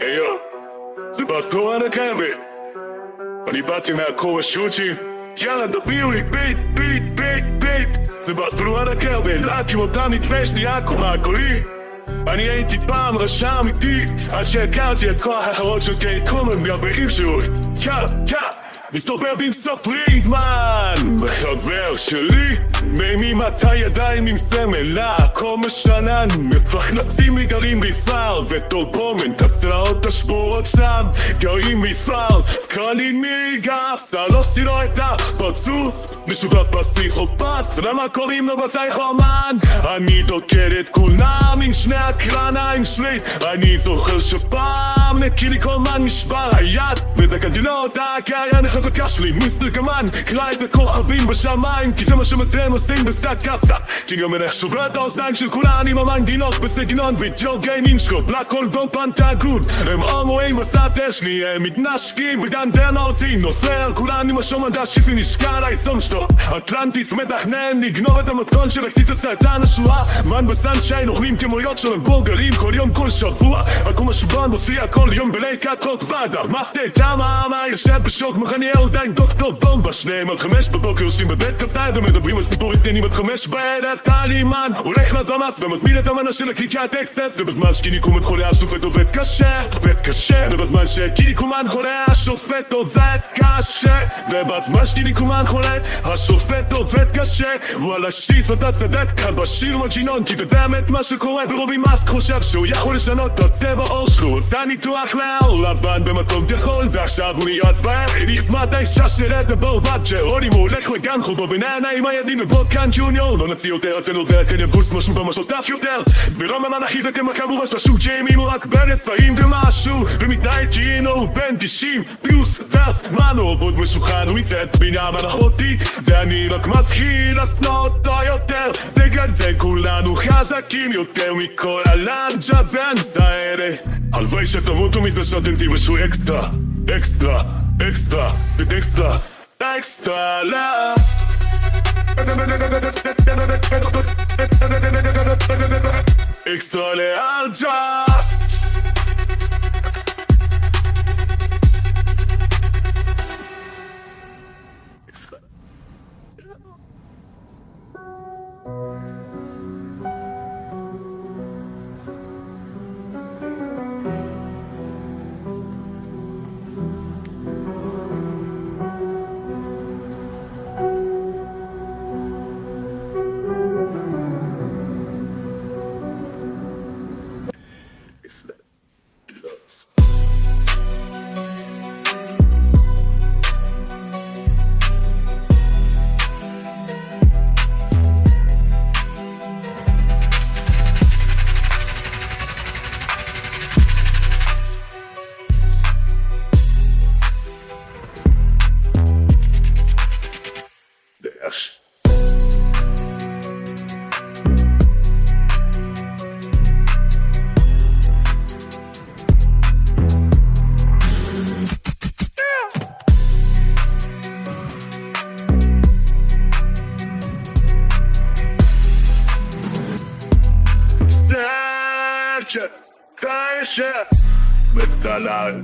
היי זה באפור על הכבל. אני באתי מהקור השוטים. יאללה תביאו לי ביט. זה באפור על הכבל. רק עם אותה מתווה שנייה קומה גולי. אני הייתי פעם רשע אמיתי עד שהכרתי את כוח האחרון של קיי קומן מהבאים שלו. מסתובב עם סופרידמן בחבר שלי מימים אתה ידיים עם סמלה הכל משנן מפחנצים מגרים בישר וטורבומן תצלעות השבורות שם גרים בישר קרנין מגס לא סירו את הפרצוף משוגע פסיכופת למה קוראים לו בפסיכומן אני דוקד את כולם עם שני הקרניים שלי אני זוכר שפעם נקי לי כל מן משבר היד ודקדתי לו אותה הקריה חזקה שלי מיסטר גמן קרא את הכוכבים בשמיים כי זה מה שמזרם עושים בסטאקסה כי גם מלך שובר את האוזניים של כולן עם המנגינות בסגנון וידאו גיימינג שלו בלק הול בו פנטגון הם הומואים בסט אשלי הם מתנשקים ודנדן אותי נוסע על כולן עם השומדה שיפי נשקע על העצום שלו אטלנטיס מתכנן לגנוב את המתון של הקציץ הסרטן השואה מן בסנשיין אוכלים כמויות של המבורגרים כל יום כל שבוע הכל משובן מופיע כל יום בליקת חוק ועדה מחתה תמה יושב בשוק מחנה עדיין דוקטור בומבה שניהם על 5 בבוקר יושבים בבית קפה ומדברים על סיפור עדכנים עד 5 בערב טלימן הולך לזמאס ומזמין את המנה של הקליקת אקסס ובזמן שקיני קומן חולה השופט עובד קשה ובזמן שקיני קומן חולה השופט עובד קשה ובזמן שקיני קומן חולה השופט עובד קשה וואלה שטיס אתה צדק כאן בשיר מג'ינון כי תדמת מה שקורה ורובי מאסק חושב שהוא יכול לשנות את הצבע עור שלו עושה ניתוח לאור לבן במקום תחול ועכשיו הוא נהיה צבאר נפמת האישה שרת הבורבד שאורים הוא הולך לגן חובו ונענה עם הידים ובוקן ג'וניור לא נציא יותר אז זה נובע כאן יבוס משהו במשותף יותר ולא ממן אחי זה כמחבורה שלשו ג'יימי הוא רק בן 20 ומשהו ומדי ג'ינו הוא בן 90 פלוס ורס מנו עבוד משוכן הוא יצאת בינה מנחות ואני רק מתחיל לשנוא אותו יותר בגלל זה כולנו חזקים יותר מכל הלנג'אבנס האלה הלוואי שתמותו מזה שאתם תיבשו אקסטרה לה אקסטרה לאלג'ה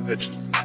Let's